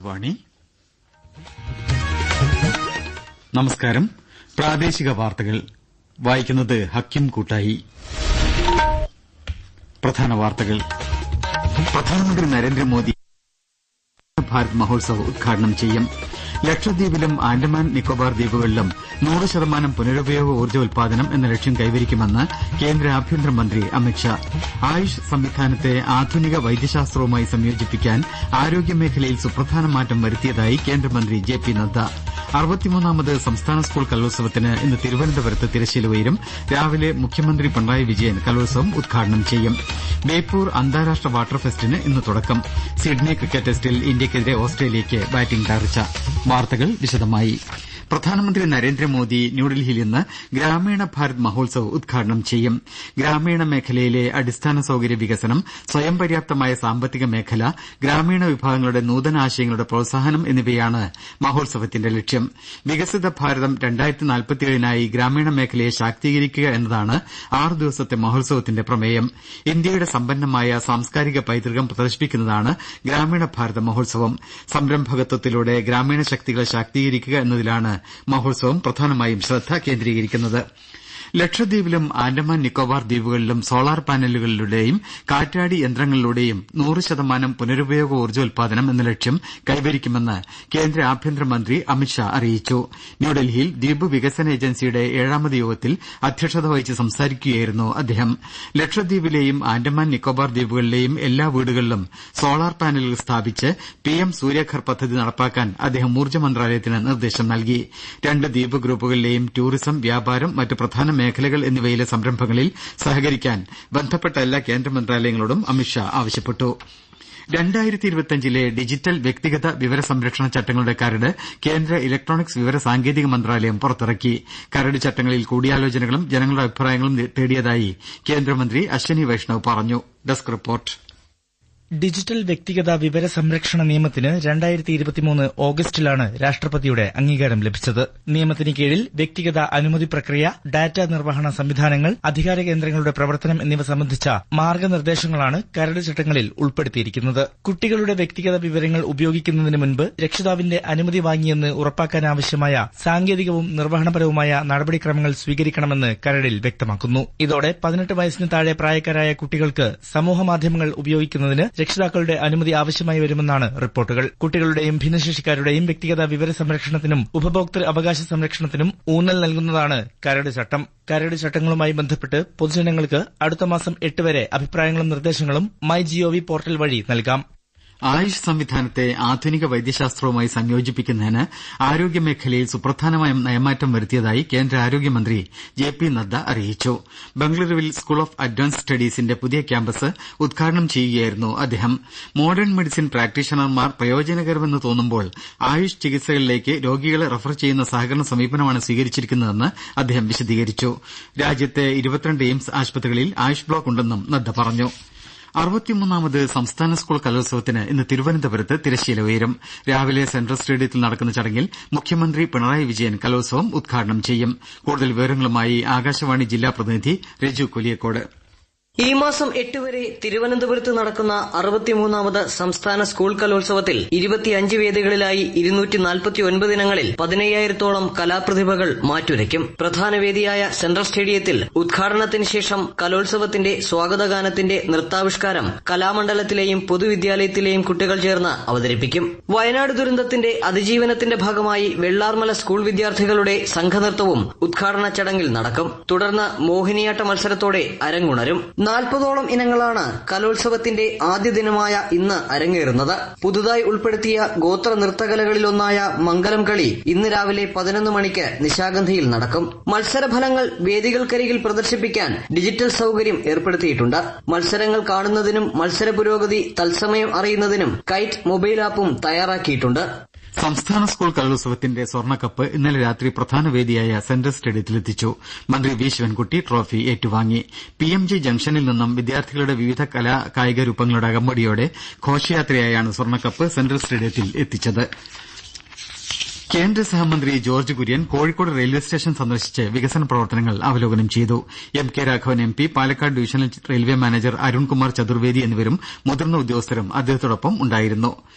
വാണി. നമസ്കാരം. പ്രാദേശിക വാർത്തകൾ വായിക്കുന്നത് ഹക്കിം കൂട്ടായി. പ്രധാന വാർത്തകൾ. പ്രധാനമന്ത്രി നരേന്ദ്രമോദി ഭാരത് മഹോത്സവ് ഉദ്ഘാടനം ചെയ്യും. ലക്ഷദ്വീപിലും ആൻഡമാൻ നിക്കോബാർ ദ്വീപുകളിലും 100% പുനരുപയോഗ ഊർജ്ജോൽപാദനം എന്ന ലക്ഷ്യം കൈവരിക്കുമെന്ന് കേന്ദ്ര ആഭ്യന്തരമന്ത്രി അമിത്ഷാ. ആയുഷ് സംവിധാനത്തെ ആധുനിക വൈദ്യശാസ്ത്രവുമായി സംയോജിപ്പിക്കാൻ ആരോഗ്യമേഖലയിൽ സുപ്രധാന മാറ്റം വരുത്തിയതായി കേന്ദ്രമന്ത്രി ജെ.പി. നദ്ദ. 63ാമത് സംസ്ഥാന സ്കൂൾ കലോത്സവത്തിന് ഇന്ന് തിരുവനന്തപുരത്ത് തിരശ്ശീല ഉയരും. രാവിലെ മുഖ്യമന്ത്രി പിണറായി വിജയൻ കലോത്സവം ഉദ്ഘാടനം ചെയ്യും. ബേപ്പൂർ അന്താരാഷ്ട്ര വാട്ടർ ഫെസ്റ്റിന് ഇന്ന് തുടക്കം. സിഡ്നി ക്രിക്കറ്റ് ടെസ്റ്റിൽ ഇന്ത്യക്കെതിരെ ഓസ്ട്രേലിയയ്ക്ക് ബാറ്റിംഗ് തകർച്ച. വാർത്തകൾ വിശദമായി. പ്രധാനമന്ത്രി നരേന്ദ്രമോദി ന്യൂഡൽഹിയിൽ ഇന്ന് ഗ്രാമീണ ഭാരത് മഹോത്സവ് ഉദ്ഘാടനം ചെയ്യും. ഗ്രാമീണ മേഖലയിലെ അടിസ്ഥാന സൌകര്യ വികസനം, സ്വയം പര്യാപ്തമായ സാമ്പത്തിക മേഖല, ഗ്രാമീണ വിഭാഗങ്ങളുടെ നൂതനാശയങ്ങളുടെ പ്രോത്സാഹനം എന്നിവയാണ് മഹോത്സവത്തിന്റെ ലക്ഷ്യം. വികസിത ഭാരതം 2047-നായി ഗ്രാമീണ മേഖലയെ ശാക്തീകരിക്കുക എന്നതാണ് 6 ദിവസത്തെ മഹോത്സവത്തിന്റെ പ്രമേയം. ഇന്ത്യയുടെ സമ്പന്നമായ സാംസ്കാരിക പൈതൃകം പ്രദർശിപ്പിക്കുന്നതാണ് ഗ്രാമീണ ഭാരത മഹോത്സവം. സംരംഭകത്വത്തിലൂടെ ഗ്രാമീണ ശക്തികളെ ശാക്തീകരിക്കുക എന്നതിലാണ് മഹോത്സവം പ്രധാനമായും ശ്രദ്ധ കേന്ദ്രീകരിക്കുന്നത്. ലക്ഷദ്വീപിലും ആൻഡമാൻ നിക്കോബാർ ദ്വീപുകളിലും സോളാർ പാനലുകളിലൂടെയും കാറ്റാടി യന്ത്രങ്ങളിലൂടെയും 100% പുനരുപയോഗ ഊർജ്ജോൽപാദനം എന്ന ലക്ഷ്യം കൈവരിക്കുമെന്ന് കേന്ദ്ര ആഭ്യന്തരമന്ത്രി അമിത്ഷാ അറിയിച്ചു. ന്യൂഡൽഹിയിൽ ദ്വീപ് വികസന ഏജൻസിയുടെ 7ാമത് യോഗത്തിൽ അധ്യക്ഷത വഹിച്ച് സംസാരിക്കുകയായിരുന്നു അദ്ദേഹം. ലക്ഷദ്വീപിലെയും ആൻഡമാൻ നിക്കോബാർ ദ്വീപുകളിലെയും എല്ലാ വീടുകളിലും സോളാർ പാനലുകൾ സ്ഥാപിച്ച് പിഎം സൂര്യഘർ പദ്ധതി നടപ്പാക്കാൻ അദ്ദേഹം ഊർജ്ജ മന്ത്രാലയത്തിന് നിർദ്ദേശം നൽകി. 2 ദ്വീപ് ഗ്രൂപ്പുകളിലെയും ടൂറിസം, വ്യാപാരം, മറ്റ് പ്രധാന മേഖലകൾ എന്നിവയിലെ സംരംഭങ്ങളിൽ സഹകരിക്കാൻ ബന്ധപ്പെട്ട എല്ലാ കേന്ദ്ര മന്ത്രാലയങ്ങളോടും അമിത്ഷാ ആവശ്യപ്പെട്ടു. 2025 ഡിജിറ്റൽ വ്യക്തിഗത വിവര സംരക്ഷണ ചട്ടങ്ങളുടെ കരട് കേന്ദ്ര ഇലക്ട്രോണിക്സ് വിവര സാങ്കേതിക മന്ത്രാലയം പുറത്തിറക്കി. കരട് ചട്ടങ്ങളിൽ കൂടിയാലോചനകളും ജനങ്ങളുടെ അഭിപ്രായങ്ങളും തേടിയതായി കേന്ദ്രമന്ത്രി അശ്വനി വൈഷ്ണവ് പറഞ്ഞു. Desk report. ഡിജിറ്റൽ വ്യക്തിഗത വിവര സംരക്ഷണ നിയമത്തിന് 2023 ഓഗസ്റ്റിലാണ് രാഷ്ട്രപതിയുടെ അംഗീകാരം ലഭിച്ചത്. നിയമത്തിന് കീഴിൽ വ്യക്തിഗത അനുമതി പ്രക്രിയ, ഡാറ്റ നിർവഹണ സംവിധാനങ്ങൾ, അധികാര കേന്ദ്രങ്ങളുടെ പ്രവർത്തനം എന്നിവ സംബന്ധിച്ച മാർഗനിർദ്ദേശങ്ങളാണ് കരട് ചട്ടങ്ങളിൽ ഉൾപ്പെടുത്തിയിരിക്കുന്നത്. കുട്ടികളുടെ വ്യക്തിഗത വിവരങ്ങൾ ഉപയോഗിക്കുന്നതിന് മുൻപ് രക്ഷിതാവിന്റെ അനുമതി വാങ്ങിയെന്ന് ഉറപ്പാക്കാനാവശ്യമായ സാങ്കേതികവും നിർവഹണപരവുമായ നടപടിക്രമങ്ങൾ സ്വീകരിക്കണമെന്ന് കരടിൽ വ്യക്തമാക്കുന്നു. ഇതോടെ 18 വയസ്സിന് താഴെ പ്രായക്കാരായ കുട്ടികൾക്ക് സമൂഹമാധ്യമങ്ങൾ ഉപയോഗിക്കുന്നതിന് രക്ഷിതാക്കളുടെ അനുമതി ആവശ്യമായി വരുമെന്നാണ് റിപ്പോർട്ടുകൾ. കുട്ടികളുടെയും ഭിന്നശേഷിക്കാരുടെയും വ്യക്തിഗത വിവര സംരക്ഷണത്തിനും ഉപഭോക്തൃ അവകാശ സംരക്ഷണത്തിനും ഊന്നൽ നൽകുന്നതാണ് കരട് ചട്ടം. കരട് ചട്ടങ്ങളുമായി ബന്ധപ്പെട്ട് പൊതുജനങ്ങൾക്ക് അടുത്ത മാസം 8 വരെ അഭിപ്രായങ്ങളും നിർദ്ദേശങ്ങളും മൈ.gov പോർട്ടൽ വഴി നൽകാം. ആയുഷ് സംവിധാനത്തെ ആധുനിക വൈദ്യശാസ്ത്രവുമായി സംയോജിപ്പിക്കുന്നതിന് ആരോഗ്യമേഖലയിൽ സുപ്രധാനമായ നയമാറ്റം വരുത്തിയതായി കേന്ദ്ര ആരോഗ്യമന്ത്രി ജെ.പി. നദ്ദ അറിയിച്ചു. ബംഗളൂരുവിൽ സ്കൂൾ ഓഫ് അഡ്വാൻസ്ഡ് സ്റ്റഡീസിന്റെ പുതിയ ക്യാമ്പസ് ഉദ്ഘാടനം ചെയ്യുകയായിരുന്നു അദ്ദേഹം. മോഡേൺ മെഡിസിൻ പ്രാക്ടീഷണർമാർ പ്രയോജനകരമെന്ന് തോന്നുമ്പോൾ ആയുഷ് ചികിത്സകളിലേക്ക് രോഗികളെ റഫർ ചെയ്യുന്ന സഹകരണ സമീപനമാണ് സ്വീകരിച്ചിരിക്കുന്നതെന്ന് അദ്ദേഹം വിശദീകരിച്ചു. രാജ്യത്തെ 22 എയിംസ് ആശുപത്രികളിൽ ആയുഷ് ബ്ലോക്ക് ഉണ്ടെന്നും നദ്ദ പറഞ്ഞു. 63ാമത് സംസ്ഥാന സ്കൂൾ കലോത്സവത്തിന് ഇന്ന് തിരുവനന്തപുരത്ത് തിരശ്ശീല ഉയരും. രാവിലെ സെൻട്രൽ സ്റ്റേഡിയത്തിൽ നടക്കുന്ന ചടങ്ങിൽ മുഖ്യമന്ത്രി പിണറായി വിജയൻ കലോത്സവം ഉദ്ഘാടനം ചെയ്യും. കൂടുതൽ വിവരങ്ങളുമായി ആകാശവാണി ജില്ലാ പ്രതിനിധി രജു കൊലിയക്കോട്. ഈ മാസം 8 വരെ തിരുവനന്തപുരത്ത് നടക്കുന്ന 63ാമത് സംസ്ഥാന സ്കൂൾ കലോത്സവത്തിൽ 25 വേദികളിലായി 249 ഇനങ്ങളിൽ 15,000-ഓളം കലാപ്രതിഭകൾ മാറ്റുരയ്ക്കും. പ്രധാന വേദിയായ സെൻട്രൽ സ്റ്റേഡിയത്തിൽ ഉദ്ഘാടനത്തിന് ശേഷം കലോത്സവത്തിന്റെ സ്വാഗതഗാനത്തിന്റെ നൃത്താവിഷ്കാരം കലാമണ്ഡലത്തിലെയും പൊതുവിദ്യാലയത്തിലെയും കുട്ടികൾ ചേർന്ന് അവതരിപ്പിക്കും. വയനാട് ദുരന്തത്തിന്റെ അതിജീവനത്തിന്റെ ഭാഗമായി വെള്ളാർമല സ്കൂൾ വിദ്യാർത്ഥികളുടെ സംഘനൃത്തവും ഉദ്ഘാടന ചടങ്ങിൽ നടക്കും. തുടർന്ന് മോഹിനിയാട്ട മത്സരത്തോടെ അരങ്ങുണരും. 40ഓളം ഇനങ്ങളാണ് കലോത്സവത്തിന്റെ ആദ്യ ദിനമായ ഇന്ന് അരങ്ങേറുന്നത്. പുതുതായി ഉൾപ്പെടുത്തിയ ഗോത്ര നൃത്തകലകളിലൊന്നായ മംഗലം കളി ഇന്ന് രാവിലെ 11 മണിക്ക് നിശാഗന്ധിയിൽ നടക്കും. മത്സരഫലങ്ങൾ വേദികൾക്കരികിൽ പ്രദർശിപ്പിക്കാൻ ഡിജിറ്റൽ സൌകര്യം ഏർപ്പെടുത്തിയിട്ടുണ്ട്. മത്സരങ്ങൾ കാണുന്നതിനും മത്സര പുരോഗതി തത്സമയം അറിയുന്നതിനും കൈറ്റ് മൊബൈൽ ആപ്പും തയ്യാറാക്കിയിട്ടുണ്ട്. സംസ്ഥാന സ്കൂൾ കലോത്സവത്തിന്റെ സ്വർണ്ണക്കപ്പ് ഇന്നലെ രാത്രി പ്രധാന വേദിയായ സെൻട്രൽ സ്റ്റേഡിയത്തിലെത്തിച്ചു. മന്ത്രി വി ശിവൻകുട്ടി ട്രോഫി ഏറ്റുവാങ്ങി. PMG ജംഗ്ഷനിൽ നിന്നും വിദ്യാർത്ഥികളുടെ വിവിധ കലാ കായിക രൂപങ്ങളുടെ അകമ്പടിയോടെ ഘോഷയാത്രയായാണ് സ്വർണ്ണക്കപ്പ് സെൻട്രൽ സ്റ്റേഡിയത്തിൽ എത്തിച്ചത്. കേന്ദ്ര സഹമന്ത്രി George Kurian Kozhikode railway station സന്ദർശിച്ച് വികസന പ്രവർത്തനങ്ങൾ അവലോകനം ചെയ്തു. M K Raghavan M P, Palakkad divisional railway manager Arunkumar Chaturvedi എന്നിവരും മുതിർന്ന ഉദ്യോഗസ്ഥരും അദ്ദേഹത്തോടൊപ്പം ഉണ്ടായിരുന്നു.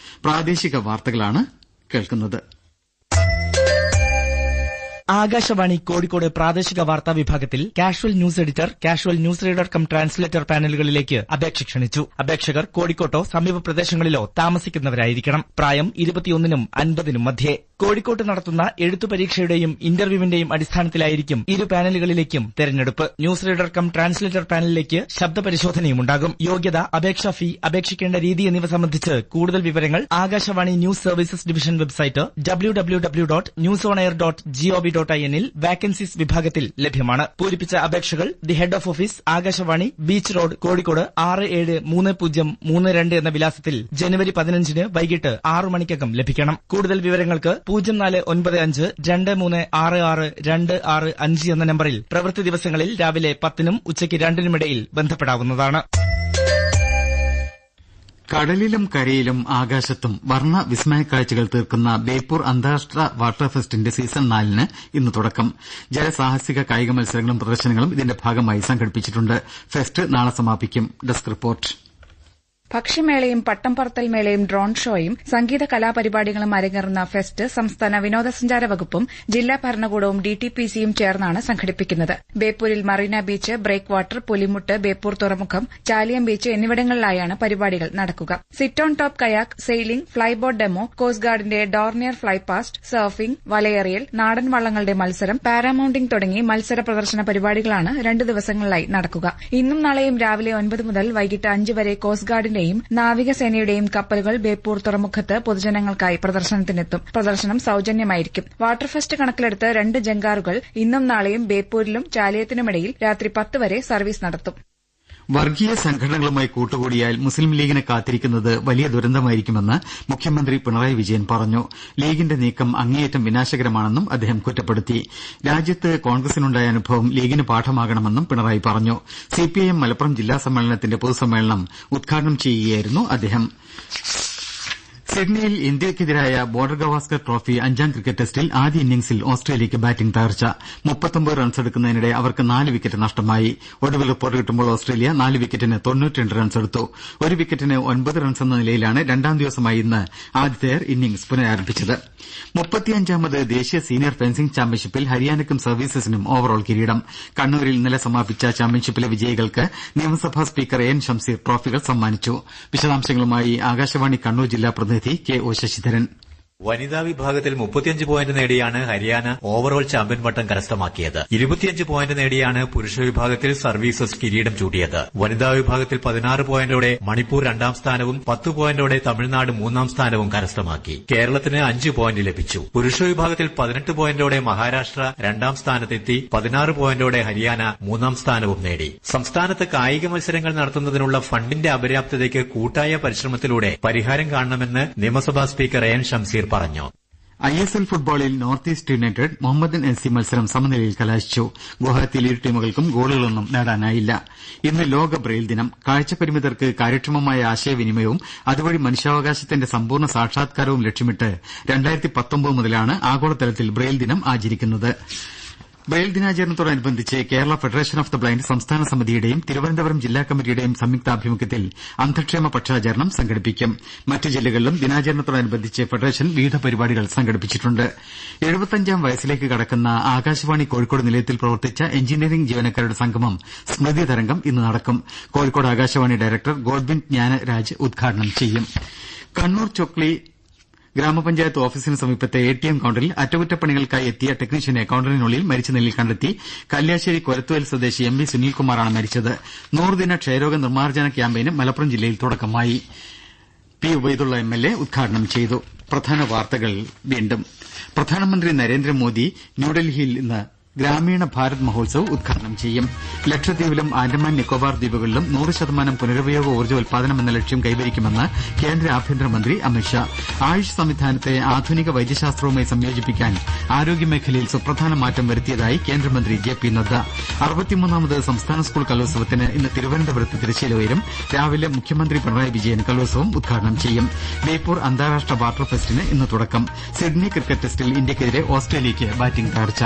പ്രാദേശിക വാർത്തകളാണ് കേൾക്കുന്നത്. ആകാശവാണി കോഴിക്കോട് പ്രാദേശിക വാർത്താ വിഭാഗത്തിൽ casual news editor, casual news reader cum translator പാനലുകളിലേക്ക് അപേക്ഷ ക്ഷണിച്ചു. അപേക്ഷകർ കോഴിക്കോട്ടോ സമീപ പ്രദേശങ്ങളിലോ താമസിക്കുന്നവരായിരിക്കണം. പ്രായം 21നും 50നും മധ്യേ. കോഴിക്കോട്ട് നടത്തുന്ന എഴുത്തു പരീക്ഷയുടെയും ഇന്റർവ്യൂവിന്റെയും അടിസ്ഥാനത്തിലായിരിക്കും ഇരു പാനലുകളിലേക്കും തെരഞ്ഞെടുപ്പ്. ന്യൂസ് റീഡർ കം ട്രാൻസ്ലേറ്റർ പാനലിലേക്ക് ശബ്ദ പരിശോധനയുമുണ്ടാകും. യോഗ്യത, അപേക്ഷാ ഫീ, അപേക്ഷിക്കേണ്ട രീതി എന്നിവ സംബന്ധിച്ച് കൂടുതൽ വിവരങ്ങൾ Akashvani news services division website www.newsonair.gov.in ൽ വാക്കൻസീസ് വിഭാഗത്തിൽ ലഭ്യമാണ്. പൂരിപ്പിച്ച അപേക്ഷകൾ the head of office, Akashvani, beach road, Kozhikode 673032 എന്ന വിലാസത്തിൽ ജനുവരി 15 വൈകിട്ട് 6 മണിക്കകം ലഭിക്കണം. കൂടുതൽ വിവരങ്ങൾക്ക് 0495236626 എന്ന നമ്പറിൽ പ്രവൃത്തി ദിവസങ്ങളിൽ രാവിലെ 10നും ഉച്ചയ്ക്ക് 2നും ഇടയിൽ ബന്ധപ്പെടാവുന്നതാണ്. കടലിലും കരയിലും ആകാശത്തും വർണ്ണ വിസ്മയക്കാഴ്ചകൾ തീർക്കുന്ന ബേപ്പൂർ അന്താരാഷ്ട്ര വാട്ടർ ഫെസ്റ്റിന്റെ സീസൺ 4 ഇന്ന് തുടക്കം. ജലസാഹസിക കായിക മത്സരങ്ങളും പ്രദർശനങ്ങളും ഇതിന്റെ ഭാഗമായി സംഘടിപ്പിച്ചിട്ടുണ്ട്. ഫെസ്റ്റ് നാളെ സമാപിക്കും. Desk report. ഭക്ഷ്യമേളയും പട്ടം പറത്തൽ മേളയും ഡ്രോൺ ഷോയും സംഗീത കലാപരിപാടികളും അരങ്ങേറുന്ന ഫെസ്റ്റ് സംസ്ഥാന വിനോദസഞ്ചാര വകുപ്പും ജില്ലാ ഭരണകൂടവും ഡിടിപിസിയും ചേർന്നാണ് സംഘടിപ്പിക്കുന്നത്. ബേപ്പൂരിൽ മറീന ബീച്ച്, ബ്രേക്ക് വാട്ടർ, പുലിമുട്ട്, ബേപ്പൂർ തുറമുഖം, ചാലിയം ബീച്ച് എന്നിവിടങ്ങളിലായാണ് പരിപാടികൾ നടക്കുക. Sit on top kayak, sailing, flyboat demo, coast ഗാർഡിന്റെ ഡോർണിയർ ഫ്ലൈ പാസ്റ്റ്, സർഫിംഗ്, വലയെറിയൽ, നാടൻ വള്ളങ്ങളുടെ മത്സരം, പാരാമൌണ്ടിംഗ് തുടങ്ങി മത്സര പ്രദർശന പരിപാടികളാണ് 2 ദിവസങ്ങളിലായി നടക്കുക. ഇന്നും നാളെയും രാവിലെ 9 മുതൽ വൈകിട്ട് 5 വരെ കോസ്റ്റ് ഗാർഡിന്റെ നാവികസേനയുടെയും കപ്പലുകൾ ബേപ്പൂർ തുറമുഖത്ത് പൊതുജനങ്ങൾക്കായി പ്രദർശനത്തിനെത്തും. പ്രദർശനം സൌജന്യമായിരിക്കും. വാട്ടർ ഫെസ്റ്റ് കണക്കിലെടുത്ത് 2 ജങ്കാറുകൾ ഇന്നും നാളെയും ബേപ്പൂരിലും ചാലിയത്തിനുമിടയിൽ രാത്രി 10 വരെ സർവീസ് നടത്തും. വർഗീയ സംഘടനകളുമായി കൂട്ടുകൂടിയാൽ മുസ്ലിം ലീഗിനെ കാത്തിരിക്കുന്നത് വലിയ ദുരന്തമായിരിക്കുമെന്ന് മുഖ്യമന്ത്രി പിണറായി വിജയൻ പറഞ്ഞു. ലീഗിന്റെ നീക്കം അങ്ങേയറ്റം വിനാശകരമാണെന്നും അദ്ദേഹം കുറ്റപ്പെടുത്തി. രാജ്യത്ത് കോൺഗ്രസിനുണ്ടായ അനുഭവം ലീഗിന് പാഠമാകണമെന്നും പിണറായി പറഞ്ഞു. സിപിഐഎം മലപ്പുറം ജില്ലാ സമ്മേളനത്തിന്റെ പൊതുസമ്മേളനം ഉദ്ഘാടനം ചെയ്യുകയായിരുന്നു അദ്ദേഹം. സിഡ്നിയിൽ ഇന്ത്യയ്ക്കെതിരായ ബോർഡർ ഗവാസ്കർ ട്രോഫി 5ാം ക്രിക്കറ്റ് ടെസ്റ്റിൽ ആദ്യ ഇന്നിംഗ്സിൽ ഓസ്ട്രേലിയയ്ക്ക് ബാറ്റിംഗ് തകർച്ച. 39 റൺസെടുക്കുന്നതിനിടെ അവർക്ക് 4 വിക്കറ്റ് നഷ്ടമായി. ഒടുവിൽ റിപ്പോർട്ട് കിട്ടുമ്പോൾ ഓസ്ട്രേലിയ 4 വിക്കറ്റിന് 92 റൺസെടുത്തു. 1 വിക്കറ്റിന് 9 റൺസെന്ന നിലയിലാണ് 2ാം ദിവസമായി ഇന്ന് ആതിഥേയർ ഇന്നിംഗ്സ് പുനരാരംഭിച്ചത്. 35ാമത് ദേശീയ സീനിയർ ഫെൻസിംഗ് ചാമ്പ്യൻഷിപ്പിൽ ഹരിയാനയ്ക്കും സർവീസസിനും ഓവറോൾ കിരീടം. കണ്ണൂരിൽ ഇന്നലെ സമാപിച്ച ചാമ്പ്യൻഷിപ്പിലെ വിജയികൾക്ക് നിയമസഭാ സ്പീക്കർ എൻ ഷംസീർ ട്രോഫികൾ സമ്മാനിച്ചു. വിശദാംശങ്ങളുമായി ആകാശവാണി കണ്ണൂർ ജില്ലാ പ്രതിനിധി കെ ഒ ശശിധരൻ. വനിതാ വിഭാഗത്തിൽ 35 പോയിന്റ് നേടിയാണ് ഹരിയാന ഓവറോൾ ചാമ്പ്യൻ പട്ടം കരസ്ഥമാക്കിയത്. 25 പോയിന്റ് നേടിയാണ് പുരുഷ വിഭാഗത്തിൽ സർവീസസ് കിരീടം ചൂടിയത്. വനിതാ വിഭാഗത്തിൽ 16 പോയിന്റോടെ മണിപ്പൂർ 2ാം സ്ഥാനവും 10 പോയിന്റോടെ തമിഴ്നാട് 3ാം സ്ഥാനവും കരസ്ഥമാക്കി. കേരളത്തിന് 5 പോയിന്റ് ലഭിച്ചു. പുരുഷ വിഭാഗത്തിൽ 18 പോയിന്റോടെ മഹാരാഷ്ട്ര 2ാം സ്ഥാനത്തെത്തി. 16 പോയിന്റോടെ ഹരിയാന 3ാം സ്ഥാനവും നേടി. സംസ്ഥാനത്ത് കായിക മത്സരങ്ങൾ നടത്തുന്നതിനുള്ള ഫണ്ടിന്റെ അപര്യാപ്തതയ്ക്ക് കൂട്ടായ പരിശ്രമത്തിലൂടെ പരിഹാരം കാണണമെന്ന് നിയമസഭാ സ്പീക്കർ എൻ ഷംസീർ പറഞ്ഞു. ISL ഫുട്ബോളിൽ North East United Mohammedan FC മത്സരം സമനിലയിൽ കലാശിച്ചു. ഗുവാഹത്തിയിൽ ഇരു ടീമുകൾക്കും ഗോളുകളൊന്നും നേടാനായില്ല. ഇന്ന് ലോക ബ്രെയിൽ ദിനം. കാഴ്ചപരിമിതർക്ക് കാര്യക്ഷമമായ ആശയവിനിമയവും അതുവഴി മനുഷ്യാവകാശത്തിന്റെ സമ്പൂർണ്ണ സാക്ഷാത്കാരവും ലക്ഷ്യമിട്ട് 2019 മുതലാണ് ആഗോളതലത്തിൽ ബ്രെയിൽ ദിനം ആചരിക്കുന്നത്. ബ്രെയിൽ ദിനാചരണത്തോടനുബന്ധിച്ച് Kerala federation of the blind സംസ്ഥാന സമിതിയുടെയും തിരുവനന്തപുരം ജില്ലാ കമ്മിറ്റിയുടെയും സംയുക്താഭിമുഖ്യത്തിൽ അന്ധക്ഷേമ പക്ഷാചരണം സംഘടിപ്പിക്കും. മറ്റു ജില്ലകളിലും ദിനാചരണത്തോടനുബന്ധിച്ച് ഫെഡറേഷൻ വിവിധ പരിപാടികൾ സംഘടിപ്പിച്ചിട്ടുണ്ട്. 75ാം വയസ്സിലേക്ക് കടക്കുന്ന ആകാശവാണി കോഴിക്കോട് നിലയത്തിൽ പ്രവർത്തിച്ച എഞ്ചിനീയറിംഗ് ജീവനക്കാരുടെ സംഗമം സ്മൃതി തരംഗം ഇന്ന് നടക്കും. കോഴിക്കോട് ആകാശവാണി ഡയറക്ടർ ഗോഡ്വിൻ ജ്ഞാനരാജ് ഉദ്ഘാടനം ചെയ്യും. കണ്ണൂർ ചൊക്ലി ഗ്രാമപഞ്ചായത്ത് ഓഫീസിന് സമീപത്തെ ATM കൌണ്ടറിൽ അറ്റകുറ്റപ്പണികൾക്കായി എത്തിയ ടെക്നീഷ്യനെ കൌണ്ടറിനുള്ളിൽ മരിച്ച നിലയിൽ കണ്ടെത്തി. കല്യാശ്ശേരി കൊരത്തുവയൽ സ്വദേശി MV സുനിൽകുമാറാണ് മരിച്ചത്. 100 ദിന ക്ഷയരോഗ നിർമ്മാർജ്ജന ക്യാമ്പയിന് മലപ്പുറം ജില്ലയിൽ തുടക്കമായി. P. ഉബൈദുള്ള MLA ഉദ്ഘാടനം ചെയ്തു. പ്രധാന വാർത്തകൾ വീണ്ടും. പ്രധാനമന്ത്രി നരേന്ദ്രമോദി ന്യൂഡൽഹിയിൽ ഇന്ന് ഗ്രാമീണ ഭാരത് മഹോത്സവ് ഉദ്ഘാടനം ചെയ്യും. ലക്ഷദ്വീപിലും ആൻഡമാൻ നിക്കോബാർ ദ്വീപുകളിലും 100% പുനരുപയോഗ ഊർജ്ജോൽപാദനം എന്ന ലക്ഷ്യം കൈവരിക്കുമെന്ന് കേന്ദ്ര ആഭ്യന്തരമന്ത്രി അമിത്ഷാ. ആയുഷ് സംവിധാനത്തെ ആധുനിക വൈദ്യശാസ്ത്രവുമായി സംയോജിപ്പിക്കാൻ ആരോഗ്യമേഖലയിൽ സുപ്രധാന മാറ്റം വരുത്തിയതായി കേന്ദ്രമന്ത്രി ജെ.പി. നദ്ദ. 63ാമത് സംസ്ഥാന സ്കൂൾ കലോത്സവത്തിന് ഇന്ന് തിരുവനന്തപുരത്ത് തിരശ്ശീല ഉയരും. രാവിലെ മുഖ്യമന്ത്രി പിണറായി വിജയൻ കലോത്സവം ഉദ്ഘാടനം ചെയ്യും. ബേപ്പൂർ അന്താരാഷ്ട്ര വാട്ടർ ഫെസ്റ്റിന് ഇന്ന് തുടക്കം. സിഡ്നി ക്രിക്കറ്റ് ടെസ്റ്റിൽ ഇന്ത്യക്കെതിരെ ഓസ്ട്രേലിയയ്ക്ക് ബാറ്റിംഗ് തകർച്ച.